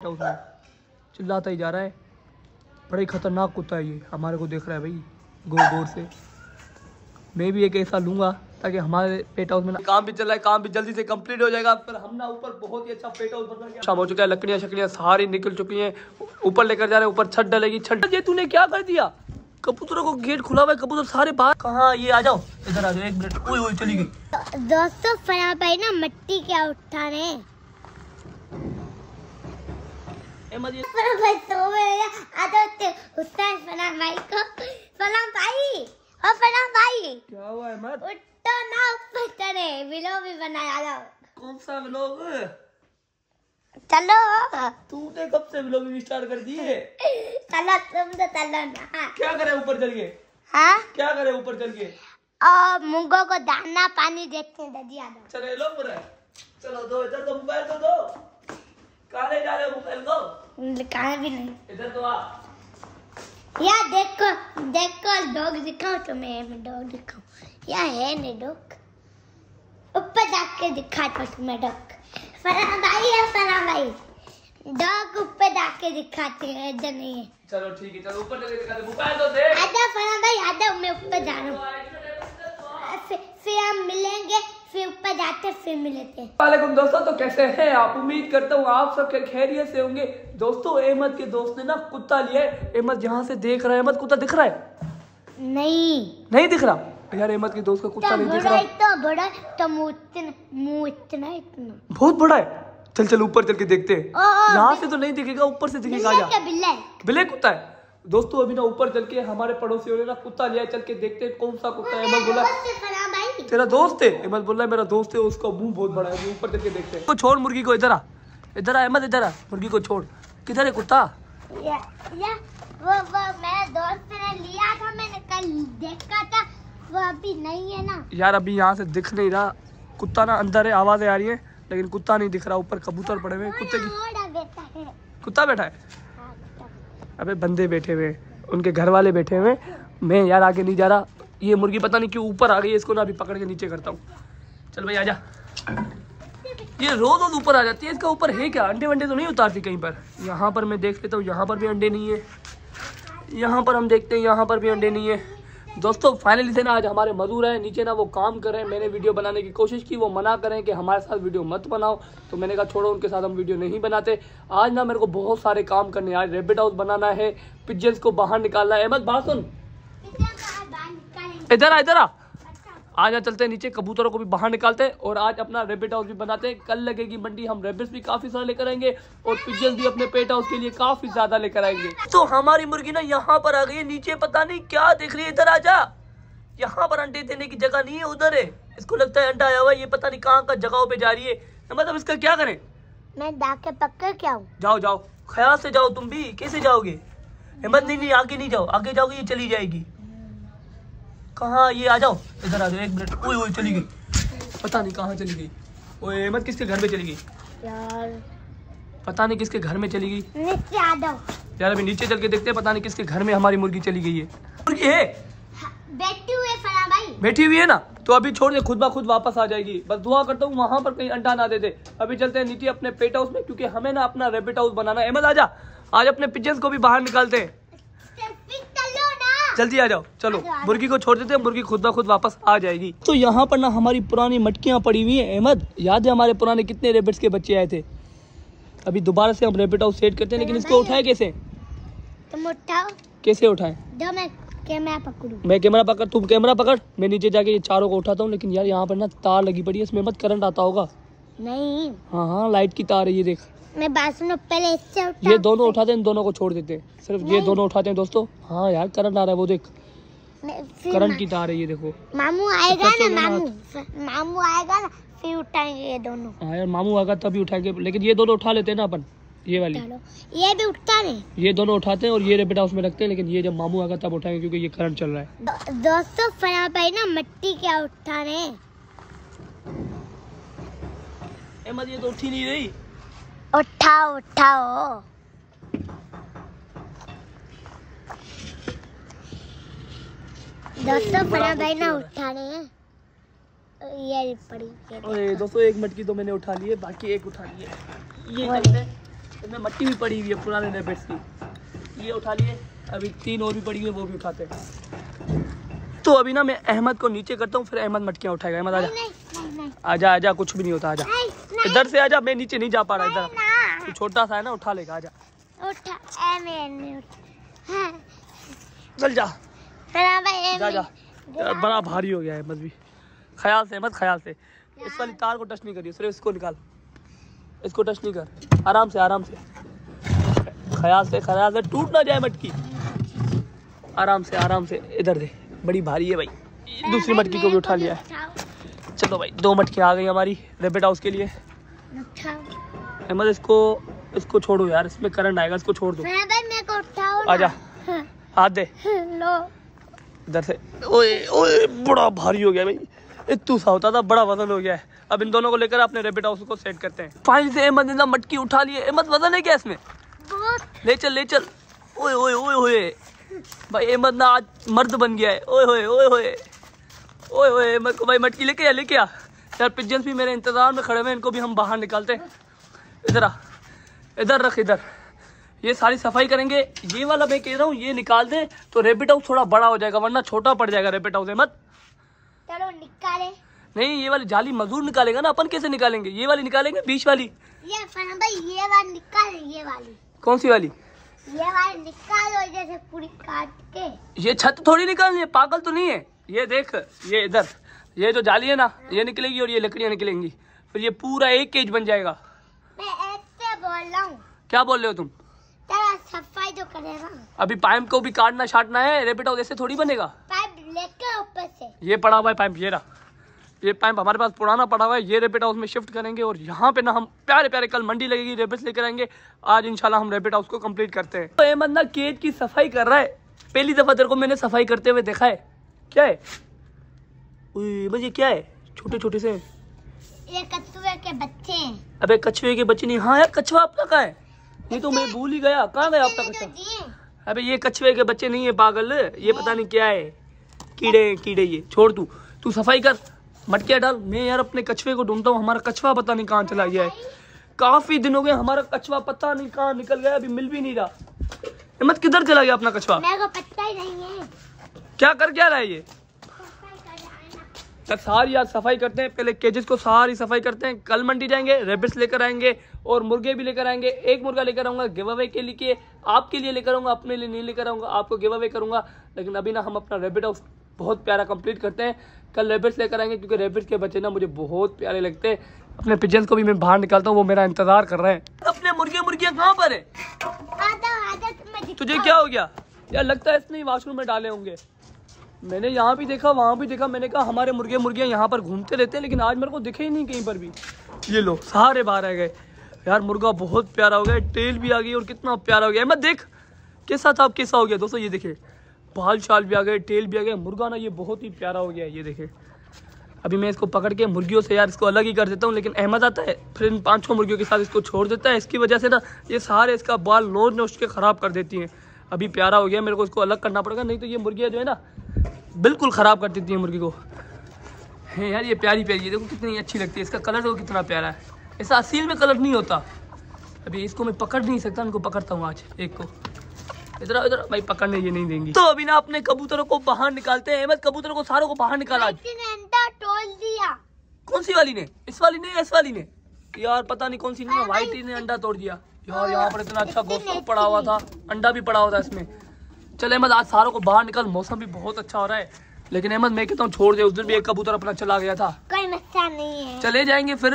उसमें चिल्लाता ही जा रहा है। बड़ा ही खतरनाक कुत्ता है ये, हमारे को देख रहा है भाई गौर गौर से। मैं भी एक ऐसा लूंगा ताकि हमारे पेट हाउस में ना काम भी चल रहा है, काम भी जल्दी से कंप्लीट हो जाएगा। फिर हम ना ऊपर बहुत ही अच्छा पेट हाउस बन रहा है। शाम हो चुका है, लकड़ियाँ शकड़ियाँ सारी निकल चुकी हैं, ऊपर लेकर जा रहे हैं। ऊपर छत डलेगी। छत ये तूने क्या कर दिया? कबूतरों को गेट खुला हुआ है, कबूतर सारे बाहर। कहाँ ये आ जाओ, इधर आ जाओ। एक मिनट, ओए ओए चली गई। दोस्तों फना भाई ना मिट्टी क्या उठा रहे हैं। क्या हुआ अहमद? उठो ना ऊपर चले, व्लॉग भी बनाया। कौन सा व्लॉग? चलो तूने कब से व्लॉग स्टार्ट कर दिए? चलो तुम तो चलो ना। क्या करे ऊपर चल के? हाँ क्या करे ऊपर चल के? और मूंगों को दाना पानी देते हैं दादी आदम। चले लो पूरा। चलो दो इधर, तो मोबाइल तो दो। कहाँ ले जा रहे हो मोबाइल को? कहाँ भी नहीं। इधर तो आ। यार देखो देखो डॉग दिखाओ तुम्हें, मैं डॉग दिखाऊं। यहाँ है नहीं डॉग, ऊपर जाके दिखाता तुम्हें डॉग। फरहान भाई है, फरहान भाई डॉग ऊपर जाके दिखाते हैं, इधर नहीं है। चलो ठीक है, चलो ऊपर चले दिखाते। मोबाइल तो दे। आजा फरहान भाई आजा, मैं ऊपर जा रहा हूँ। फिर हम मिलेंगे, फिर ऊपर जाते फिर मिलते हैं। वालेकुम दोस्तों, तो कैसे हैं आप? उम्मीद करता हूँ आप सब खैरियत से होंगे। दोस्तों अहमद के दोस्त ने ना कुत्ता लिया है। अहमद यहाँ से देख रहा है। अहमद कुत्ता दिख रहा है? नहीं दिख रहा यार। अहमद के दोस्त का कुत्ता नहीं दिख रहा। तो बड़ा तो मुँह इतना बहुत बड़ा है। चल चल ऊपर चल के देखते हैं। यहाँ से तो नहीं दिखेगा, ऊपर से दिखेगा। बिल्ले कुत्ता है। दोस्तों अभी ना ऊपर चल के हमारे पड़ोसियों ने ना कुत्ता लिया है, चल के देखते हैं कौन सा कुत्ता है। अहमद बोला तेरा दोस्त है? अहमद बोल रहा है मेरा दोस्त है, उसका मुंह बहुत बड़ा है। ऊपर चल के देखते हैं। तो छोड़ मुर्गी को, इधर आ, इधर आ अहमद, इधर आ। मुर्गी को छोड़। किधर है कुत्ता? वो मेरा दोस्त ने लिया था, मैंने कल देखा था, वो अभी नहीं है ना यार। अभी यहाँ से दिख नहीं रहा कुत्ता, ना अंदर है, आवाजें आ रही है लेकिन कुत्ता नहीं दिख रहा। ऊपर कबूतर पड़े हुए। कुत्ते की कुत्ता बैठा है? अबे बंदे बैठे हुए, उनके घर वाले बैठे हुए। मैं यार आगे नहीं जा रहा। ये मुर्गी पता नहीं क्यों ऊपर आ गई है, इसको ना अभी पकड़ के नीचे करता हूँ। चल भाई आजा। ये रोज ऊपर आ जाती है। इसका ऊपर है क्या? अंडे वंडे तो नहीं उतारती कहीं पर? यहाँ पर मैं देख लेता हूँ, यहाँ पर भी अंडे नहीं है। यहाँ पर हम देखते हैं, यहाँ पर भी अंडे नहीं है। दोस्तों फाइनली से ना आज हमारे मजदूर हैं नीचे ना, वो काम कर रहे हैं। मैंने वीडियो बनाने की कोशिश की, वो मना करें कि हमारे साथ वीडियो मत बनाओ, तो मैंने कहा छोड़ो, उनके साथ हम वीडियो नहीं बनाते। आज ना मेरे को बहुत सारे काम करने हैं। आज रैबिट हाउस बनाना है, पिजन्स को बाहर निकालना है। अहमद बात सुन, इधर आ, इधर आ। आज चलते हैं नीचे, कबूतरों को भी बाहर निकालते हैं और आज अपना रैबिट हाउस भी बनाते हैं। कल लगेगी मंडी, हम रैबिट्स भी काफी सारे लेकर आएंगे और पिजन्स भी अपने पेट हाउस के लिए काफी ज्यादा लेकर आएंगे। तो हमारी मुर्गी ना यहाँ पर आ गई है, नीचे पता नहीं क्या देख रही है। इधर आ जा। यहाँ पर अंडे देने की जगह नहीं है, उधर है। इसको लगता है अंडा आया हुआ है, ये पता नहीं कहाँ का जगहों पे जा रही है। मतलब इसका क्या करें? मैं जाके पकड़ के आऊं? जाओ जाओ, ख्याल से जाओ। तुम भी कैसे जाओगे? हिम्मत नहीं, आगे नहीं जाओ। आगे जाओगे ये चली जाएगी। कहाँ? ये आ जाओ, इधर आ जाओ। एक मिनट, ओए ओए चली गई, पता नहीं कहाँ चली गई। ओए अहमद किसके घर में चली गई यार? पता नहीं किसके घर में चली गई। नीचे आ जाओ यार अभी नीचे चल के देखते हैं, पता नहीं किसके घर में हमारी मुर्गी चली गई है। मुर्गी है? बैठी हुई है फरहान भाई। बैठी हुई है ना, तो अभी छोड़ दे, खुद ब खुद वापस आ जाएगी। बस दुआ करता हूँ वहां पर कहीं अंडा ना दे दे। अभी चलते हैं नीचे अपने पेट हाउस में, क्योंकि हमें ना अपना रैबिट हाउस बनाना है। अहमद आजा, आज अपने पिजन्स को भी बाहर निकालते हैं। जल्दी आ जाओ। चलो मुर्गी को छोड़ देते हैं, मुर्गी खुद ब खुद वापस आ जाएगी। तो यहाँ पर ना हमारी पुरानी मटकियाँ पड़ी हुई हैं। अहमद याद है हमारे पुराने कितने रैबिट्स के बच्चे आए थे? अभी दोबारा से हम रैबिट हाउस सेट करते हैं, लेकिन इसको उठाए कैसे? तुम उठाओ। कैसे उठाए? दो मैं कैमरा पकड़ूं। मैं कैमरा पकड़, तुम कैमरा पकड़, मैं नीचे जाके ये चारों को उठाता हूँ। लेकिन यार यहाँ पर ना तार लगी पड़ी है, इसमें मत करंट आता होगा? नहीं। हाँ लाइट की तार है, ये देख। मैं बात सुनो, पहले इससे उठा। ये दोनों उठाते हैं, इन दोनों को छोड़ देते हैं। सिर्फ ये दोनों उठाते हैं दोस्तों। हाँ यार करंट आ रहा है, वो देख करंट की तार है, ये देखो। मामू आएगा ना, मामू आएगा ना, फिर उठाएंगे ये दोनों। हाँ यार मामू आएगा तभी उठाएंगे, लेकिन ये दोनों उठा लेते हैं ना अपन। ये वाली ये भी उठा रहे, ये दोनों उठाते हैं और ये रैबिट हाउस में रखते हैं। लेकिन ये जब मामू आएगा तब उठाएंगे, क्योंकि ये करंट चल रहा है। दोस्तों फरहान भाई ना मिट्टी क्या उठा रहे हैं। अहमद ये तो उठी नहीं रही। उठाओ उठाओ। दोस्तों फरहान भाई ना उठा रहे हैं। ये पड़ी। दोस्तों एक मटकी तो मैंने उठा ली है, बाकी एक उठा ली है। ये इसमें मट्टी भी पड़ी हुई है पुराने रैबिट्स की, ये उठा लिए। अभी 3 और भी पड़ी हुई है, वो भी उठाते हैं। तो अभी ना मैं अहमद को नीचे करता हूँ, फिर अहमद मटकियाँ उठाएगा। अहमद आजा, आजा आजा, कुछ भी नहीं होता, आजा इधर से आजा। मैं नीचे नहीं जा पा रहा, इधर तू छोटा सा है ना, उठा लेगा, आजा चल जा जा जा। यार बड़ा भारी हो गया है अहमद भी। ख्याल से अहमद, ख्याल से। इस वाली तार को टच नहीं करिए, सिर्फ इसको निकाल, इसको टच नहीं कर, आराम से आराम से, ख्याल से टूट ना जाए मटकी। आराम से इधर दे, बड़ी भारी है भाई। दूसरी मटकी को भी उठा लिया है। चलो भाई 2 मटकी आ गई हमारी रैबिट हाउस के लिए। अहमद इसको छोड़ो यार, इसमें करंट आएगा, इसको छोड़ दो। आजा, हाथ दे इधर से। ओए ओए बड़ा भारी हो गया भाई, इतू सा होता था, बड़ा वजन हो गया है। अब इन दोनों को लेकर अपने रैबिट हाउस को सेट करते हैं। फाइनली से अहमद ने मटकी उठा ली है। अहमद वजन है क्या इसमें? ले चल। ओए ओए ओए ओए भाई, अहमद ना आज मर्द बन गया है। ओए ओए ओए ओए ओए ओए अहमद को भाई मटकी लेके आ यार। पिजन्स भी मेरे इंतजार में खड़े हुए, इनको भी हम बाहर निकालते हैं। इधर आ, इधर रख, इधर। ये सारी सफाई करेंगे। ये वाला मैं कह रहा हूँ ये निकाल दे तो रैबिट हाउस थोड़ा बड़ा हो जाएगा, वरना छोटा पड़ जाएगा रैबिट हाउस। अहमद चलो निकाले। नहीं, ये वाली जाली मजदूर निकालेगा ना, अपन कैसे निकालेंगे? ये वाली निकालेंगे, बीच वाली। ये फरहान भाई ये वाली निकाले, ये वाली। कौन सी वाली? ये वाली निकालो, जैसे पूरी काट के। ये छत थोड़ी निकालनी है, पागल तो नहीं है? ये देख, ये इधर, ये जो जाली है ना, ये निकलेगी और ये लकड़ियाँ निकलेंगी, फिर ये पूरा एक केज बन जाएगा। मैं ऐसे बोल रहा हूँ। क्या बोल रहे हो तुम? तेरा सफाई तो करेगा। अभी पाइप को भी काटना छाटना है, रैबिट हाउस ऐसे थोड़ी बनेगा। पाइप लेकर ऊपर से। ये पड़ा हुआ है पाइप, ये रहा। ये पाइप हमारे पास पुराना पड़ा हुआ है, ये रैबिट हाउस में शिफ्ट करेंगे और यहाँ पे ना हम प्यारे प्यारे, कल मंडी लगेगी, रैबिट्स लेकर आएंगे। आज इंशाल्लाह हम रैबिट हाउस को कंप्लीट करते हैं। तो अहमद ना केज की सफाई कर रहा है। पहली दफा तेरे को मैंने सफाई करते हुए देखा है। क्या है मुझे, क्या है? छोटे छोटे से ये कछुए के बच्चे हैं। अबे कछुए के बच्चे नहीं। हाँ यार, कछुआ अपना कहाँ है? नहीं तो मैं भूल ही गया, कहाँ गया आपका कछुआ? अबे ये कछुए के बच्चे नहीं है पागल, ये पता नहीं क्या है, कीड़े ये। छोड़, तू सफाई कर, मटकियाँ डाल। मैं यार अपने कछुए को ढूंढता हूँ, हमारा कछुआ पता नहीं कहाँ चला गया है। काफी दिन हो गए, हमारा कछुआ पता नहीं कहाँ निकल गया, अभी मिल भी नहीं रहा। अहमद किधर चला गया अपना कछुआ? मेरे को पता ही नहीं है। क्या रहा है ये? सारी आज सफाई करते हैं, पहले केजेस को सारी सफाई करते हैं। कल मंडी जाएंगे, रैबिट्स लेकर आएंगे और मुर्गे भी लेकर आएंगे। एक मुर्गा लेकर आऊंगा गिव अवे के लिए, आपके लिए लेकर आऊंगा, अपने लिए नहीं लेकर आऊंगा, आपको गिव अवे करूंगा। लेकिन अभी ना हम अपना रैबिट हाउस बहुत प्यारा कंप्लीट करते हैं। कल रैबिट्स लेकर आएंगे, क्योंकि रैबिट्स के बच्चे ना मुझे बहुत प्यारे लगते हैं। अपने पिजन्स को भी मैं बाहर निकालता हूँ, वो मेरा इंतजार कर रहे हैं। अपने मुर्गियाँ कहाँ पर है? तुझे क्या हो गया यार? लगता है इसने वॉशरूम में डाले होंगे। मैंने यहाँ भी देखा, वहाँ भी देखा। मैंने कहा हमारे मुर्गियाँ यहाँ पर घूमते रहते हैं, लेकिन आज मेरे को दिखे ही नहीं कहीं पर भी। ये लो, सारे बाहर आ गए यार। मुर्गा बहुत प्यारा हो गया, टेल भी आ गई और कितना प्यारा हो गया। मैं देख कैसा था, अब कैसा हो गया दोस्तों। ये देखे, बाल शाल भी आ गए, टेल भी आ गया। मुर्गा ना ये बहुत ही प्यारा हो गया है, ये देखे। अभी मैं इसको पकड़ के मुर्गियों से यार इसको अलग ही कर देता हूँ, लेकिन अहमद आता है फिर इन 5-6 मुर्गियों के साथ इसको छोड़ देता है। इसकी वजह से ना ये सारे इसका बाल नोच के ख़राब कर देती हैं। अभी प्यारा हो गया, मेरे को इसको अलग करना पड़ेगा, नहीं तो ये मुर्गियाँ जो है ना बिल्कुल ख़राब कर देती है मुर्गी को। है यार, ये प्यारी है, देखो कितनी अच्छी लगती है। इसका कलर देखो कितना प्यारा है, ऐसा असील में कलर नहीं होता। अभी इसको मैं पकड़ नहीं सकता, इनको पकड़ता हूँ आज एक को। इधर भाई, पकड़ने ये नहीं देंगी। तो अभी ना अपने कबूतरों को बाहर निकालते हैं। अहमद कबूतरों को सारों को बाहर निकाला। अंडा तोड़ दिया। कौन सी वाली ने? इस वाली ने, इस वाली ने? यार पता नहीं कौन सी ने, व्हाइट ने अंडा तोड़ दिया यार। यहाँ पर इतना अच्छा गोश्त पड़ा हुआ था, अंडा भी पड़ा हुआ था इसमें। चल अहमद आज सारों को बाहर निकाल, मौसम भी बहुत अच्छा हो रहा है। लेकिन अहमद मैं कहता हूँ छोड़ दे, उस दिन भी एक कबूतर अपना चला गया था। कोई मसला नहीं है, चले जाएंगे फिर।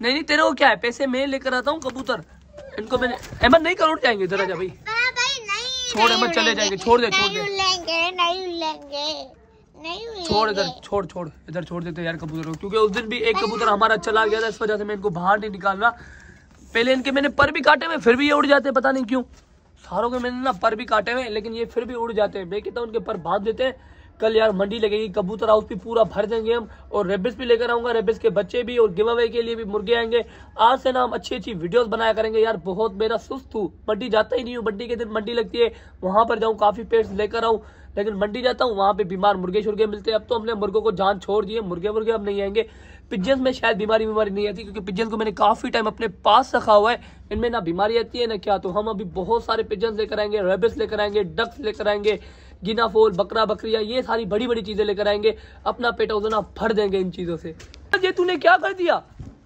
नहीं तेरे को क्या है, पैसे मैं लेकर आता हूँ कबूतर, इनको मैंने। अहमद नहीं करोड़ जाएंगे, इधर आजा भाई। छोड़ अहमद, चले जाएंगे, छोड़ दे। छोड़ इधर छोड़ देते यार कबूतर, क्योंकि उस दिन भी एक कबूतर हमारा चला गया था, इस वजह से मैं इनको बाहर नहीं निकाल रहा। पहले इनके मैंने पर भी काटे हुए, फिर भी ये उड़ जाते हैं, पता नहीं क्यों। सारों के मैंने ना पर भी काटे हुए, लेकिन ये फिर भी उड़ जाते हैं। मैं कहता हूँ उनके पर बांध देते हैं। कल यार मंडी लगेगी, कबूतर हाउस भी पूरा भर देंगे हम, और रेबिट्स भी लेकर आऊंगा, रेबिट्स के बच्चे भी, और गिव अवे के लिए भी मुर्गे आएंगे। आज से ना हम अच्छी वीडियोस बनाया करेंगे यार। बहुत मेरा सुस्त हूँ, मंडी जाता ही नहीं हूँ। मंडी के दिन मंडी लगती है, वहां पर जाऊँ, काफी पेट्स लेकर आऊँ, लेकिन मंडी जाता हूँ वहां पे बीमार मुर्गे शुर्गे मिलते हैं। अब तो हमने मुर्गों को जान छोड़ दिए, मुर्गे अब नहीं आएंगे। पिजन्स में शायद बीमारी नहीं आती, क्योंकि पिजन्स को मैंने काफ़ी टाइम अपने पास रखा हुआ है, इनमें ना बीमारी आती है ना क्या। तो हम अभी बहुत सारे पिजन्स लेकर आएंगे, रेबिट्स लेकर आएंगे, डक्स लेकर आएंगे, गिनाफोल, बकरा बकरियाँ, ये सारी बड़ी बड़ी चीज़ें लेकर आएंगे। अपना पेट हाउस ना भर देंगे इन चीज़ों से। ये तूने क्या कर दिया?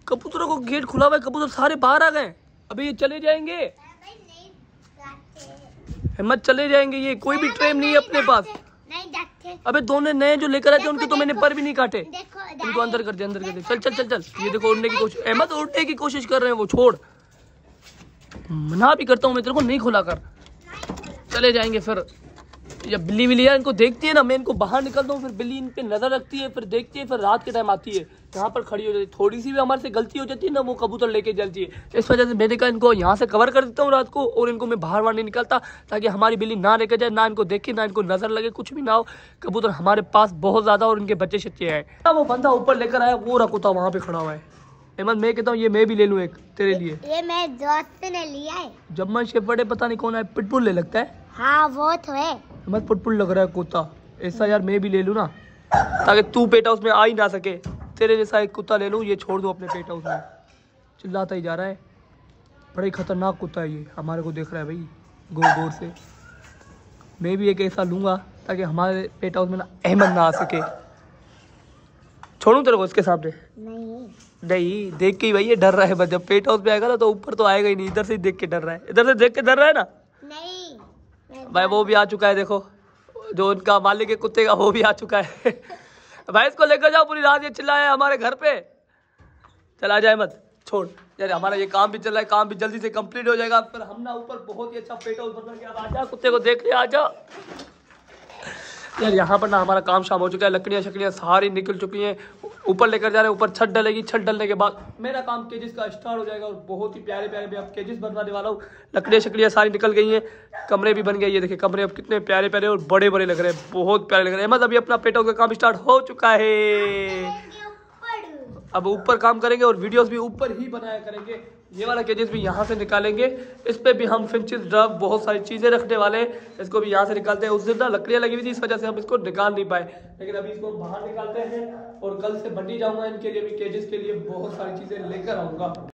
कबूतरों को गेट खुला हुआ है, कबूतर सारे बाहर आ गए, अभी ये चले जाएंगे। हिम्मत चले जाएंगे, ये कोई भी ट्रेन नहीं है अपने पास। नहीं जाते। अबे दोनों नए जो लेकर आए थे उनके तो मैंने पर भी नहीं काटे। देखो इनको अंदर कर दे, अंदर कर दे। चल चल चल चल। ये देखो उड़ने की कोशिश, अहमद उड़ने की कोशिश कर रहे हैं वो, छोड़। मना भी करता हूँ मैं तेरे को, नहीं खुला कर। चले जाएंगे फिर। या बिल्ली विल्ली यार इनको देखती है ना, मैं इनको बाहर निकलता हूँ, फिर बिल्ली इन पे नजर रखती है, फिर देखती है, फिर रात के टाइम आती है यहाँ पर खड़ी हो जाती है। थोड़ी सी भी हमारे से गलती हो जाती है ना, वो कबूतर लेके जलती है। इस वजह से मैंने कहा इनको यहाँ से कवर कर देता हूँ रात को, और इनको मैं बाहर नहीं निकलता, ताकि हमारी बिल्ली ना लेकर जाए, ना इनको देखे, ना इनको नजर लगे, कुछ भी ना हो। कबूतर हमारे पास बहुत ज्यादा और इनके बच्चे शच्चे आए। वो बंदा ऊपर लेकर आया, वो रखा वहाँ पे खड़ा हुआ है। अहमद मैं कहता हूँ ये मैं भी ले लूँ एक तेरे लिए। ये मैं दोस्त ने लिया है। जर्मन शेफर्ड पता नहीं कौन है, पिटबुल ले लगता है। हाँ वो तो है। अहमद पिटबुल लग रहा है कुत्ता ऐसा। यार मैं भी ले लूँ ना, ताकि तू पेट हाउस में आ ही ना सके। तेरे जैसा एक कुत्ता ले लूँ, ये छोड़ दो अपने पेट हाउस में। चिल्लाता ही जा रहा है, बड़ा ही खतरनाक कुत्ता है ये, हमारे को देख रहा है भाई गौर गौर से। मैं भी एक ऐसा लूँगा ताकि हमारे पेट हाउस में ना अहमद ना आ सके। छोड़ूं तेरे को इसके सामने? नहीं, देख के ही भाई ये डर रहा है बस। जब पेट हाउस में आएगा ना तो ऊपर तो आएगा ही नहीं, इधर से ही देख के डर रहा है। इधर से देख के डर रहा है ना। नहीं भाई वो भी आ चुका है, देखो जो उनका मालिक है कुत्ते का, वो भी आ चुका है। भाई इसको लेकर जाओ, पूरी रात ये चिल्लाया हमारे घर पे। चला जाए मत, छोड़ यार, हमारा ये काम भी चल रहा है, काम भी जल्दी से कंप्लीट हो जाएगा। फिर हम ना ऊपर बहुत ही अच्छा पेट हाउस बना के। अब आजा कुत्ते को देख ले, आजा यार। यहाँ पर ना हमारा काम शाम हो चुका है, लकड़ियाँ शकड़ियाँ सारी निकल चुकी हैं, ऊपर लेकर जा रहे हैं। ऊपर छत डलेगी, छत डलने के बाद मेरा काम केजिस का स्टार्ट हो जाएगा, और बहुत ही प्यारे प्यारे मैं अब केजिस बनवाने वाला हूँ। लकड़ियाँ शकड़ियाँ सारी निकल गई हैं, कमरे भी बन गए। ये देखिए कमरे अब कितने प्यारे प्यारे और बड़े बड़े लग रहे हैं, बहुत प्यारे लग रहे हैं। मतलब अभी अपना पेट हाउस का काम स्टार्ट हो चुका है। अब ऊपर काम करेंगे और वीडियोस भी ऊपर ही बनाया करेंगे। ये वाला केजेस भी यहाँ से निकालेंगे, इस पे भी हम फिंचेस ड्रग बहुत सारी चीज़ें रखने वाले हैं। इसको भी यहाँ से निकालते हैं। उस दिन ना लकड़ियाँ लगी हुई थी, इस वजह से हम इसको निकाल नहीं पाए, लेकिन अभी इसको बाहर निकालते हैं। और कल से मंडी जाऊँगा, इनके लिए भी केजेस के लिए बहुत सारी चीज़ें लेकर आऊँगा।